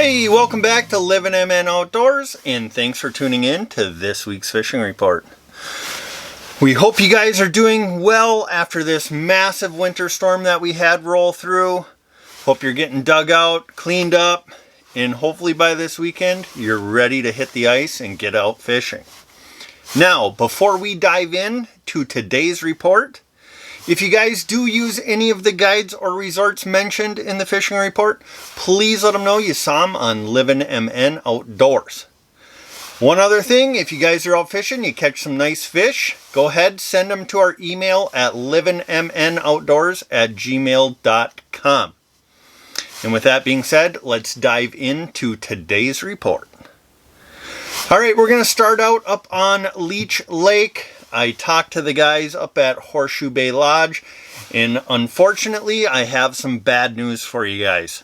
Hey, welcome back to Livin MN Outdoors, and thanks for tuning in to this week's fishing report. We hope you guys are doing well after this massive winter storm that we had roll through. Hope you're getting dug out, cleaned up, and hopefully by this weekend you're ready to hit the ice and get out fishing. Now, before we dive in to today's report, if you guys do use any of the guides or resorts mentioned in the fishing report, please let them know you saw them on Livin MN Outdoors. One other thing, if you guys are out fishing, you catch some nice fish, go ahead, send them to our email at livinmnoutdoors@gmail.com. And with that being said, let's dive into today's report. All right, we're going to start out up on Leech Lake. I talked to the guys up at Horseshoe Bay Lodge, and unfortunately, I have some bad news for you guys.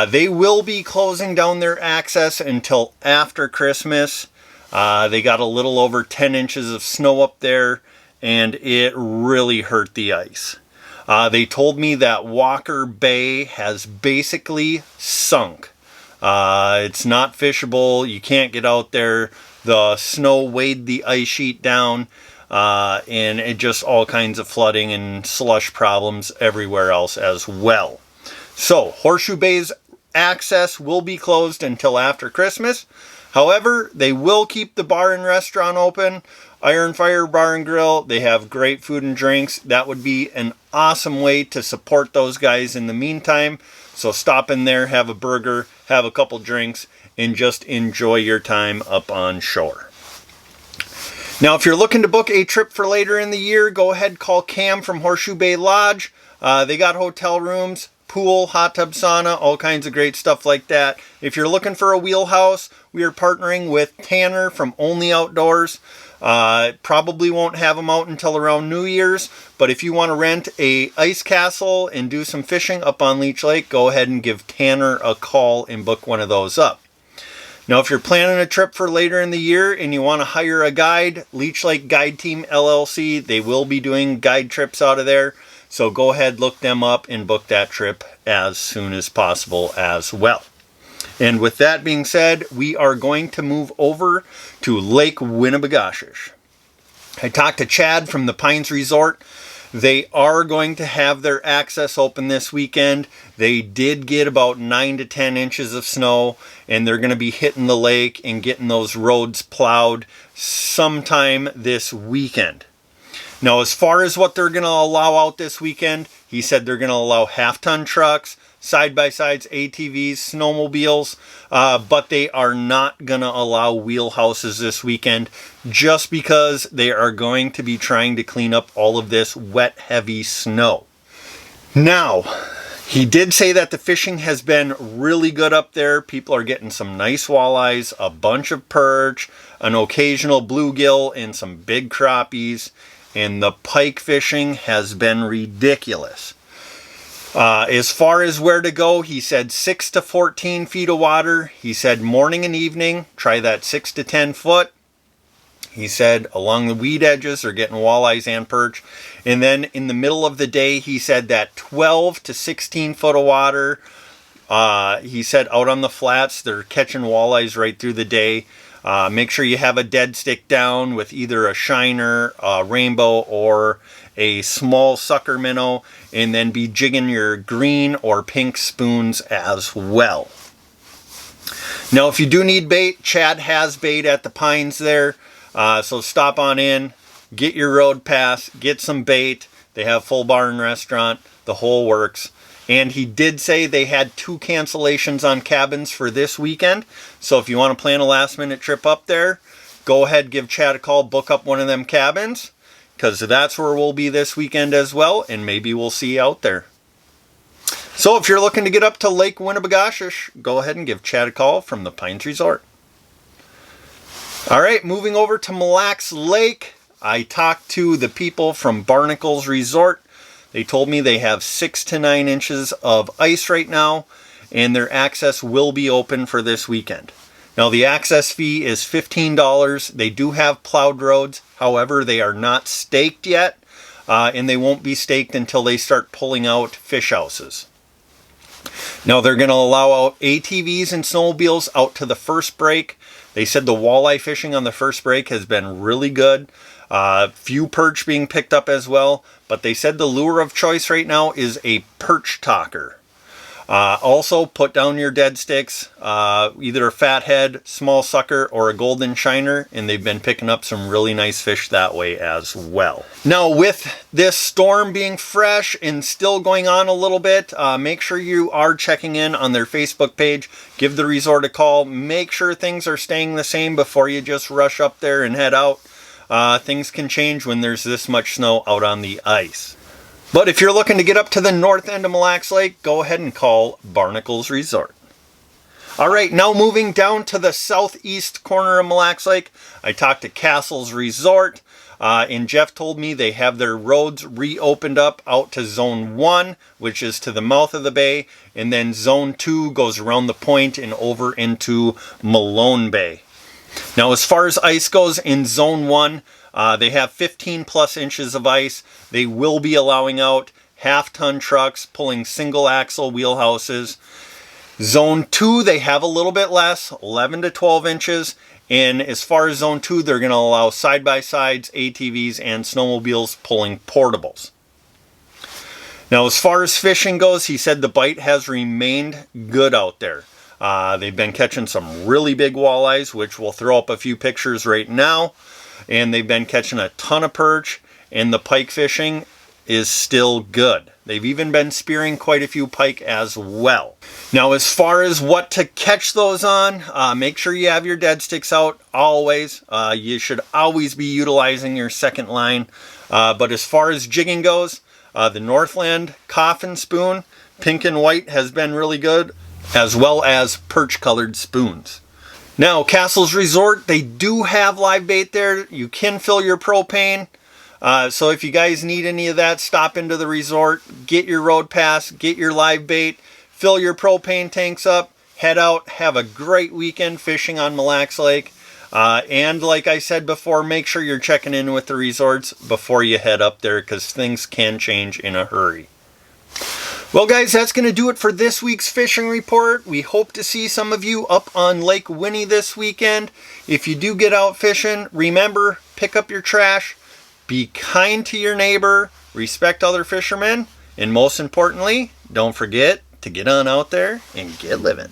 They will be closing down their access until after Christmas. They got a little over 10 inches of snow up there, and it really hurt the ice. They told me that Walker Bay has basically sunk. It's not fishable. You can't get out there. The snow weighed the ice sheet down, and it just all kinds of flooding and slush problems everywhere else as well. So Horseshoe Bay's access will be closed until after Christmas. However, they will keep the bar and restaurant open. Iron Fire Bar and Grill, they have great food and drinks. That would be an awesome way to support those guys in the meantime. So stop in there, have a burger, have a couple drinks, and just enjoy your time up on shore. Now, if you're looking to book a trip for later in the year, go ahead, call Cam from Horseshoe Bay Lodge. They got hotel rooms, pool, hot tub sauna, all kinds of great stuff like that. If you're looking for a wheelhouse, we are partnering with Tanner from Onlyoutdoors. Probably won't have them out until around New Year's, but if you want to rent a ice castle and do some fishing up on Leech Lake, go ahead and give Tanner a call and book one of those up. Now, if you're planning a trip for later in the year and you want to hire a guide, Leech Lake Guide Team LLC, they will be doing guide trips out of there. So go ahead, look them up and book that trip as soon as possible as well. And with that being said, we are going to move over to Lake Winnibigoshish. I talked to Chad from the Pines Resort. They are going to have their access open this weekend. They did get about 9 to 10 inches of snow, and they're going to be hitting the lake and getting those roads plowed sometime this weekend. Now, as far as what they're going to allow out this weekend, he said they're going to allow half-ton trucks, side-by-sides, ATVs, snowmobiles, but they are not going to allow wheelhouses this weekend just because they are going to be trying to clean up all of this wet, heavy snow. Now, he did say that the fishing has been really good up there. People are getting some nice walleyes, a bunch of perch, an occasional bluegill, and some big crappies. And the pike fishing has been ridiculous. As far as where to go, he said 6 to 14 feet of water. He said morning and evening, try that 6 to 10 foot. He said along the weed edges, they're getting walleyes and perch. And then in the middle of the day, he said that 12 to 16 foot of water. He said out on the flats, they're catching walleyes right through the day. Make sure you have a dead stick down with either a shiner, a rainbow, or a small sucker minnow, and then be jigging your green or pink spoons as well. Now, if you do need bait, Chad has bait at the Pines there, so stop on in, get your road pass, get some bait. They have full bar and restaurant, the whole works. And he did say they had 2 cancellations on cabins for this weekend. So if you want to plan a last minute trip up there, go ahead, give Chad a call, book up one of them cabins, because that's where we'll be this weekend as well, and maybe we'll see you out there. So if you're looking to get up to Lake Winnibigoshish, go ahead and give Chad a call from the Pines Resort. All right, moving over to Mille Lacs Lake. I talked to the people from Barnacles Resort. They told me they have 6 to 9 inches of ice right now, and their access will be open for this weekend. Now, the access fee is $15. They do have plowed roads. However, they are not staked yet, and they won't be staked until they start pulling out fish houses. Now they're going to allow out ATVs and snowmobiles out to the first break. They said the walleye fishing on the first break has been really good. Few perch being picked up as well, but they said the lure of choice right now is a perch talker. Also, put down your dead sticks, either a fathead, small sucker, or a golden shiner, and they've been picking up some really nice fish that way as well. Now, with this storm being fresh and still going on a little bit, make sure you are checking in on their Facebook page. Give the resort a call. Make sure things are staying the same before you just rush up there and head out. Things can change when there's this much snow out on the ice. But if you're looking to get up to the north end of Mille Lacs Lake, go ahead and call Barnacles Resort. All right, now moving down to the southeast corner of Mille Lacs Lake, I talked to Castles Resort, and Jeff told me they have their roads reopened up out to Zone 1, which is to the mouth of the bay, and then Zone 2 goes around the point and over into Malone Bay. Now, as far as ice goes in Zone 1, they have 15 plus inches of ice. They will be allowing out half-ton trucks pulling single axle wheelhouses. Zone 2, they have a little bit less, 11 to 12 inches. And as far as Zone 2, they're going to allow side-by-sides, ATVs, and snowmobiles pulling portables. Now, as far as fishing goes, he said the bite has remained good out there. They've been catching some really big walleyes, which we'll throw up a few pictures right now. And they've been catching a ton of perch, and the pike fishing is still good. They've even been spearing quite a few pike as well. Now, as far as what to catch those on, make sure you have your dead sticks out always. You should always be utilizing your second line. But as far as jigging goes, the Northland Coffin Spoon, pink and white, has been really good, as well as perch-colored spoons. Now, Castles Resort, they do have live bait there. You can fill your propane. So if you guys need any of that, stop into the resort, get your road pass, get your live bait, fill your propane tanks up, head out, have a great weekend fishing on Mille Lacs Lake. And like I said before, make sure you're checking in with the resorts before you head up there, because things can change in a hurry. Well, guys, that's going to do it for this week's fishing report. We hope to see some of you up on Lake Winnie this weekend. If you do get out fishing, remember, pick up your trash, be kind to your neighbor, respect other fishermen, and most importantly, don't forget to get on out there and get living.